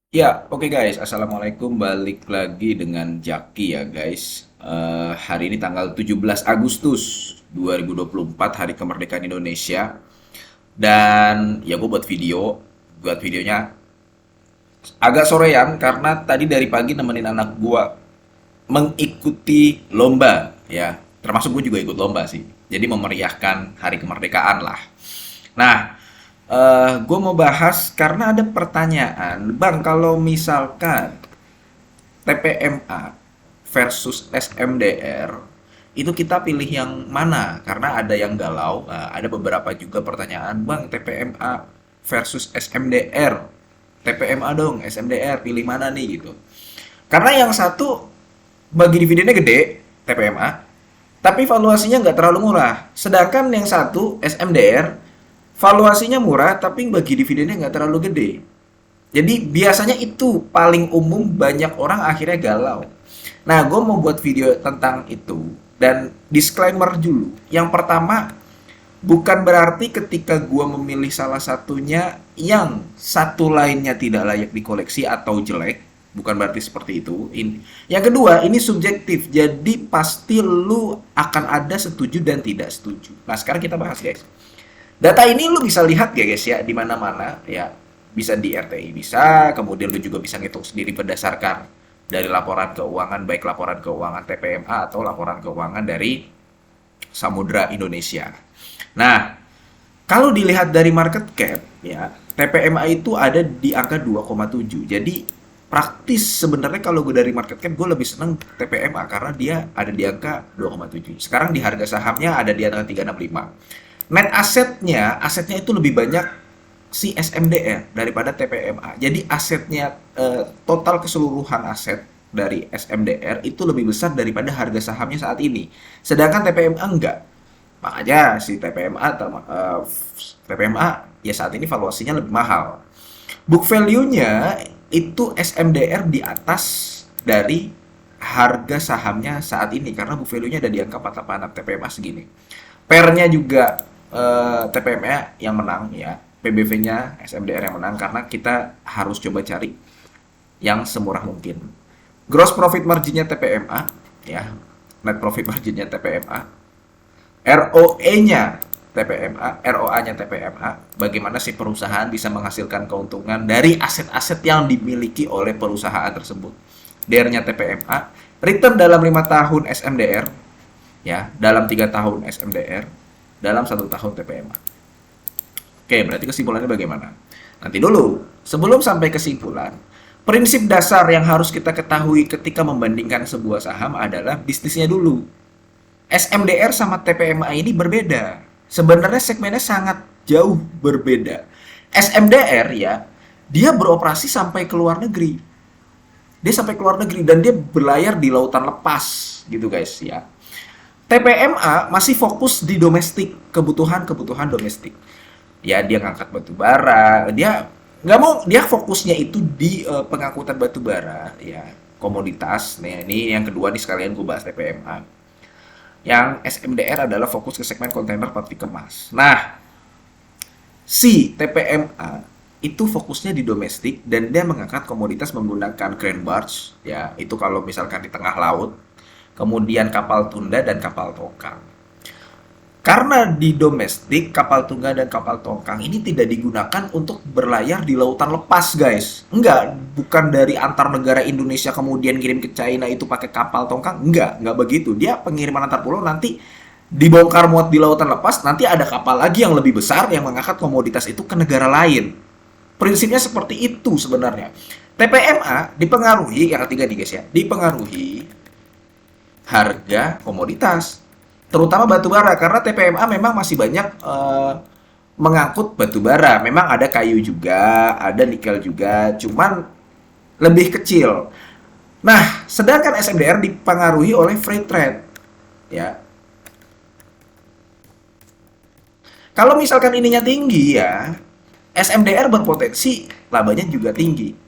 Ya, oke guys. Assalamualaikum. Balik lagi dengan Jaki ya guys. Hari ini tanggal 17 Agustus 2024, Hari Kemerdekaan Indonesia. Dan ya gue buat video. Buat videonya agak sorean karena tadi dari pagi nemenin anak gue mengikuti lomba ya. Termasuk gue juga ikut lomba sih. Jadi memeriahkan Hari Kemerdekaan lah. Nah, gue mau bahas karena ada pertanyaan, Bang, kalau misalkan TPMA versus SMDR itu kita pilih yang mana? Karena ada yang galau, ada beberapa juga pertanyaan, Bang, TPMA versus SMDR. TPMA dong, SMDR, pilih mana nih gitu. Karena yang satu bagi dividennya gede, TPMA, tapi valuasinya nggak terlalu murah. Sedangkan yang satu, SMDR, valuasinya murah, tapi bagi dividennya nggak terlalu gede. Jadi biasanya itu paling umum banyak orang akhirnya galau. Nah, gue mau buat video tentang itu dan disclaimer dulu. Yang pertama, bukan berarti ketika gue memilih salah satunya yang satu lainnya tidak layak dikoleksi atau jelek. Bukan berarti seperti itu. Yang kedua, ini subjektif. Jadi pasti lu akan ada setuju dan tidak setuju. Nah, sekarang kita bahas guys. Data ini lu bisa lihat ya guys ya di mana-mana ya. Bisa di RTI bisa, kemudian lu juga bisa ngitung sendiri berdasarkan dari laporan keuangan baik laporan keuangan TPMA atau laporan keuangan dari Samudra Indonesia. Nah, kalau dilihat dari market cap ya, TPMA itu ada di angka 2,7. Jadi praktis sebenarnya kalau gue dari market cap gue lebih seneng TPMA karena dia ada di angka 2,7. Sekarang di harga sahamnya ada di angka 365. Net asetnya itu lebih banyak si SMDR daripada TPMA. Jadi asetnya total keseluruhan aset dari SMDR itu lebih besar daripada harga sahamnya saat ini. Sedangkan TPMA enggak. Makanya si TPMA ya saat ini valuasinya lebih mahal. Book value-nya itu SMDR di atas dari harga sahamnya saat ini karena book value-nya ada di angka 48, TPMA segini. Pairnya juga TPMA yang menang ya. PBV-nya SMDR yang menang karena kita harus coba cari yang semurah mungkin. Gross profit marginnya TPMA ya. Net profit marginnya TPMA. ROE-nya TPMA, ROA-nya TPMA, bagaimana si perusahaan bisa menghasilkan keuntungan dari aset-aset yang dimiliki oleh perusahaan tersebut. DR-nya TPMA, return dalam 5 tahun SMDR, ya, dalam 3 tahun SMDR, dalam 1 tahun TPMA. Oke, berarti kesimpulannya bagaimana? Nanti dulu, sebelum sampai kesimpulan, prinsip dasar yang harus kita ketahui ketika membandingkan sebuah saham adalah bisnisnya dulu. SMDR sama TPMA ini berbeda. Sebenarnya segmennya sangat jauh berbeda. SMDR ya, dia beroperasi sampai ke luar negeri. Dia sampai ke luar negeri dan dia berlayar di lautan lepas gitu guys ya. TPMA masih fokus di domestik, kebutuhan-kebutuhan domestik. Ya dia ngangkat batu bara, dia nggak mau, dia fokusnya itu di pengangkutan batu bara ya, komoditas. Nah ini yang kedua nih sekalian gue bahas TPMA. Yang SMDR adalah fokus ke segmen kontainer pabrik kemas. Nah, si TPMA itu fokusnya di domestik dan dia mengangkat komoditas menggunakan crane barge ya, itu kalau misalkan di tengah laut, kemudian kapal tunda dan kapal tongkang. Karena di domestik, kapal tunggal dan kapal tongkang ini tidak digunakan untuk berlayar di lautan lepas, guys. Enggak, bukan dari antar negara Indonesia kemudian kirim ke China itu pakai kapal tongkang. Enggak begitu. Dia pengiriman antar pulau nanti dibongkar muat di lautan lepas, nanti ada kapal lagi yang lebih besar yang mengangkat komoditas itu ke negara lain. Prinsipnya seperti itu sebenarnya. TPMA dipengaruhi, yang ketiga nih guys ya, dipengaruhi harga komoditas, terutama batu bara karena TPMA memang masih banyak mengangkut batu bara. Memang ada kayu juga, ada nikel juga, cuman lebih kecil. Nah, sedangkan SMDR dipengaruhi oleh freight trade. Ya, kalau misalkan ininya tinggi ya, SMDR berpotensi labanya juga tinggi.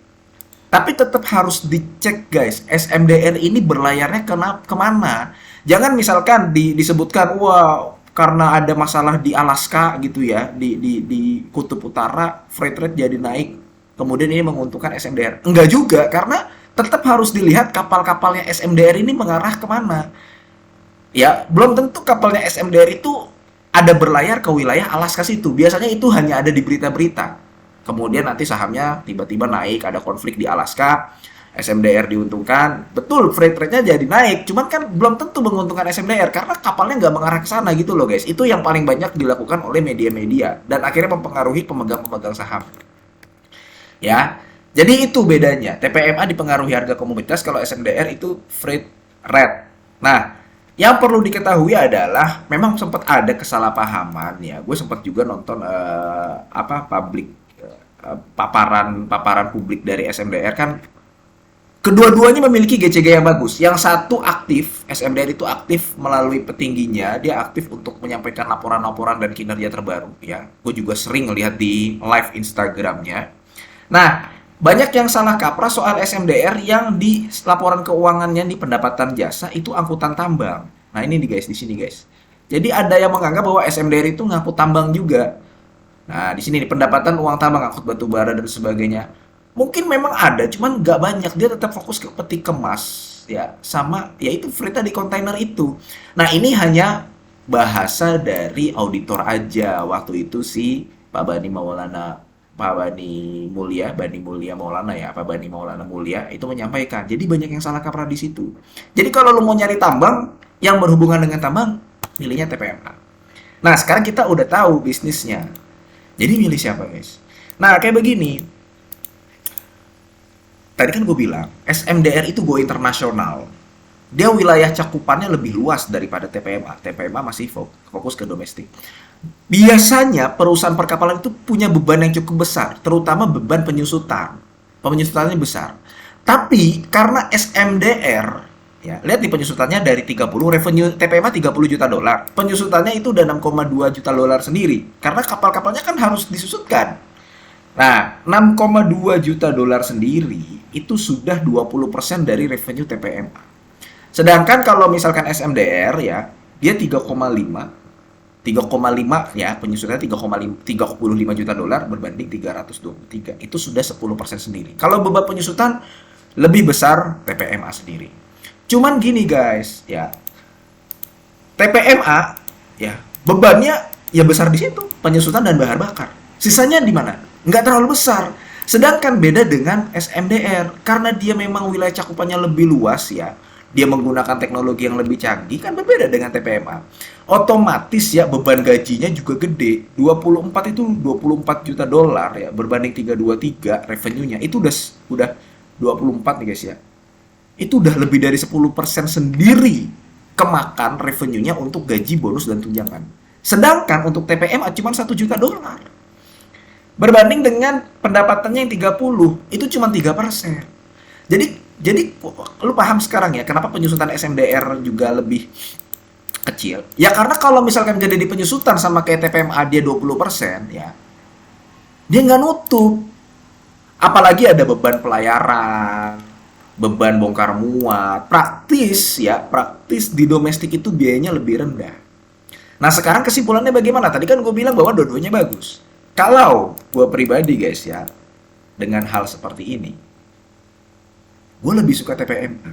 Tapi tetap harus dicek guys, SMDR ini berlayarnya kemana? Jangan misalkan disebutkan, wah karena ada masalah di Alaska gitu ya, di Kutub Utara, freight rate jadi naik kemudian ini menguntungkan SMDR. Enggak juga, karena tetap harus dilihat kapal-kapalnya SMDR ini mengarah kemana. Ya, belum tentu kapalnya SMDR itu ada berlayar ke wilayah Alaska situ. Biasanya itu hanya ada di berita-berita. Kemudian nanti sahamnya tiba-tiba naik, ada konflik di Alaska, SMDR diuntungkan. Betul, freight rate-nya jadi naik. Cuman kan belum tentu menguntungkan SMDR karena kapalnya nggak mengarah ke sana gitu loh guys. Itu yang paling banyak dilakukan oleh media-media dan akhirnya mempengaruhi pemegang-pemegang saham. Ya, jadi itu bedanya. TPMA dipengaruhi harga komoditas, kalau SMDR itu freight rate. Nah, yang perlu diketahui adalah memang sempat ada kesalahpahaman ya. Gue sempat juga nonton paparan publik dari SMDR kan. Kedua-duanya memiliki GCG yang bagus. Yang satu aktif, SMDR itu aktif melalui petingginya, dia aktif untuk menyampaikan laporan-laporan dan kinerja terbaru ya. Gue juga sering ngelihat di live Instagramnya. Nah, banyak yang salah kaprah soal SMDR yang di laporan keuangannya di pendapatan jasa itu angkutan tambang. Nah, ini nih guys, di sini guys. Jadi ada yang menganggap bahwa SMDR itu ngangkut tambang juga. Nah, di sini nih pendapatan uang tambang, angkut batu bara dan sebagainya. Mungkin memang ada, cuman nggak banyak. Dia tetap fokus ke peti kemas, ya, sama yaitu freight di kontainer itu. Nah, ini hanya bahasa dari auditor aja. Waktu itu si Pak Bani Maulana, Pak Bani Mulia Maulana ya, Pak Bani Maulana Mulia itu menyampaikan. Jadi banyak yang salah kaprah di situ. Jadi kalau lu mau nyari tambang yang berhubungan dengan tambang, milihnya TPMA. Nah, sekarang kita udah tahu bisnisnya. Jadi milih siapa, guys? Nah, kayak begini. Tadi kan gue bilang, SMDR itu go internasional. Dia wilayah cakupannya lebih luas daripada TPMA. TPMA masih fokus ke domestik. Biasanya perusahaan perkapalan itu punya beban yang cukup besar, terutama beban penyusutan. Penyusutannya besar. Tapi karena SMDR, ya, lihat di penyusutannya dari 30, revenue TPMA 30 juta dolar. Penyusutannya itu udah 6,2 juta dolar sendiri. Karena kapal-kapalnya kan harus disusutkan. Nah, 6,2 juta dolar sendiri itu sudah 20% dari revenue TPMA. Sedangkan kalau misalkan SMDR ya, dia 3,5 ya, penyusutannya 3,5 juta dolar berbanding 323. Itu sudah 10% sendiri. Kalau beban penyusutan lebih besar TPMA sendiri. Cuman gini guys, ya. TPMA ya, bebannya ya besar di situ, penyusutan dan bahan bakar. Sisanya di mana? Nggak terlalu besar. Sedangkan beda dengan SMDR, karena dia memang wilayah cakupannya lebih luas ya, dia menggunakan teknologi yang lebih canggih, kan berbeda dengan TPMA. Otomatis ya beban gajinya juga gede. 24 itu 24 juta dolar ya, berbanding 323 revenue-nya. Itu udah 24 nih guys ya. Itu udah lebih dari 10% sendiri kemakan revenue-nya untuk gaji, bonus, dan tunjangan. Sedangkan untuk TPMA cuma 1 juta dolar. Berbanding dengan pendapatannya yang 30, itu cuma 3%. Jadi lu paham sekarang ya kenapa penyusutan SMDR juga lebih kecil? Ya karena kalau misalkan jadi di penyusutan sama kayak TPMA dia 20% ya, dia nggak nutup. Apalagi ada beban pelayaran, beban bongkar muat, praktis di domestik itu biayanya lebih rendah. Nah sekarang kesimpulannya bagaimana? Tadi kan gue bilang bahwa dua-duanya bagus. Kalau gue pribadi guys ya, dengan hal seperti ini, gue lebih suka TPMA.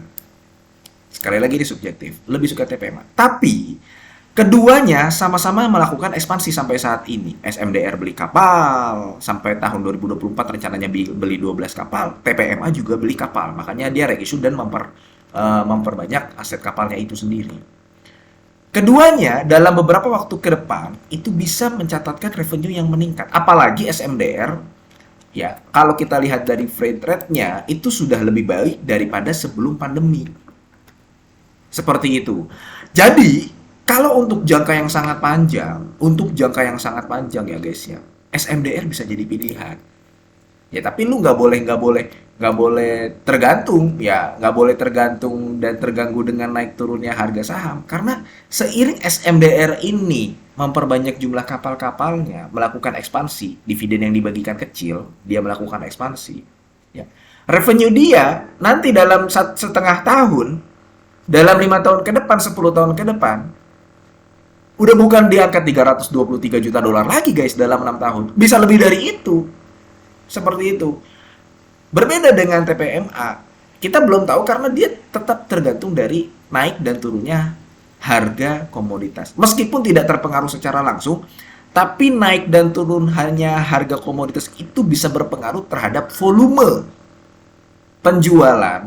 Sekali lagi ini subjektif, lebih suka TPMA. Tapi keduanya sama-sama melakukan ekspansi sampai saat ini. SMDR beli kapal, sampai tahun 2024 rencananya beli 12 kapal. TPMA juga beli kapal, makanya dia reissue dan memperbanyak aset kapalnya itu sendiri. Keduanya dalam beberapa waktu ke depan itu bisa mencatatkan revenue yang meningkat. Apalagi SMDR, ya kalau kita lihat dari freight rate-nya itu sudah lebih baik daripada sebelum pandemi. Seperti itu. Jadi kalau untuk jangka yang sangat panjang, ya guys ya, SMDR bisa jadi pilihan. Ya tapi lu nggak boleh tergantung dan terganggu dengan naik turunnya harga saham, karena seiring SMDR ini memperbanyak jumlah kapal-kapalnya, melakukan ekspansi, dividen yang dibagikan kecil, dia melakukan ekspansi ya. Revenue dia nanti dalam setengah tahun, dalam 5 tahun ke depan, 10 tahun ke depan, udah bukan di angka 323 juta dolar lagi guys dalam 6 tahun, bisa lebih dari itu. Seperti itu. Berbeda dengan TPMA, kita belum tahu karena dia tetap tergantung dari naik dan turunnya harga komoditas. Meskipun tidak terpengaruh secara langsung, tapi naik dan turun hanya harga komoditas itu bisa berpengaruh terhadap volume penjualan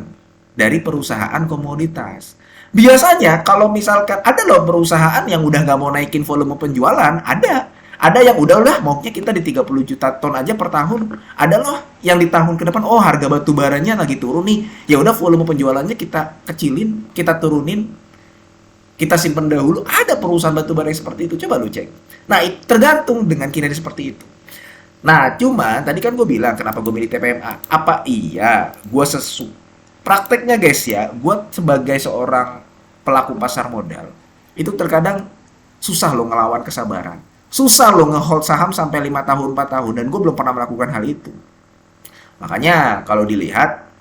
dari perusahaan komoditas. Biasanya kalau misalkan ada loh perusahaan yang udah nggak mau naikin volume penjualan, ada. Ada yang udah maunya kita di 30 juta ton aja per tahun. Ada loh yang di tahun ke depan, oh harga batu baranya lagi turun nih. Ya udah volume penjualannya kita kecilin, kita turunin, kita simpan dahulu. Ada perusahaan batu bara yang seperti itu, coba lu cek. Nah, tergantung dengan kinerja seperti itu. Nah, cuma tadi kan gue bilang kenapa gue milih TPMA. Apa iya gue prakteknya guys ya, gue sebagai seorang pelaku pasar modal, itu terkadang susah lo ngelawan kesabaran. Susah lo ngehold saham sampai 5 tahun, 4 tahun, dan gue belum pernah melakukan hal itu. Makanya kalau dilihat,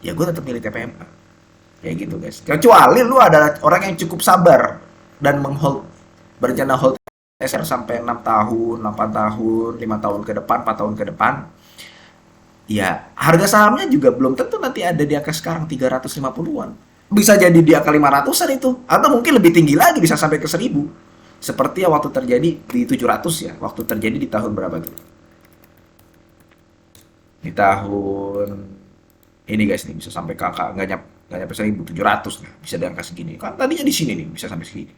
ya gue tetap milih TPMA. Kayak gitu guys. Kecuali lu adalah orang yang cukup sabar dan menghold, berencana hold SR sampai 6 tahun, 8 tahun, 5 tahun ke depan, 4 tahun ke depan. Ya, harga sahamnya juga belum tentu nanti ada di angka sekarang 350-an. Bisa jadi di angka 500-an itu. Atau mungkin lebih tinggi lagi, bisa sampai ke 1000. Seperti yang waktu terjadi di 700 ya. Waktu terjadi di tahun berapa tuh? Di tahun ini guys nih, bisa sampai ke angka nggak nyampe 1700 nih. Bisa di angka segini. Kan tadinya di sini nih, bisa sampai segini.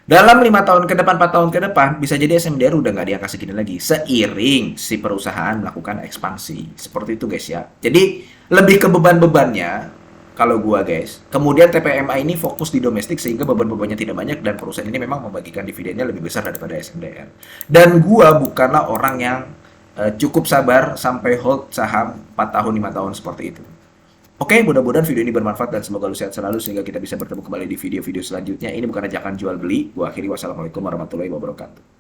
Dalam 5 tahun ke depan, 4 tahun ke depan, bisa jadi SMDR udah nggak di angka segini lagi. Seiring si perusahaan melakukan ekspansi. Seperti itu guys ya. Jadi lebih ke beban-bebannya, kalau gua guys. Kemudian TPMA ini fokus di domestik sehingga beban-bebannya tidak banyak dan perusahaan ini memang membagikan dividennya lebih besar daripada SMDR. Dan gua bukanlah orang yang cukup sabar sampai hold saham 4 tahun, 5 tahun seperti itu. Oke, mudah-mudahan video ini bermanfaat dan semoga lu sehat selalu sehingga kita bisa bertemu kembali di video-video selanjutnya. Ini bukan ajakan jual beli. Gua akhiri, wassalamualaikum warahmatullahi wabarakatuh.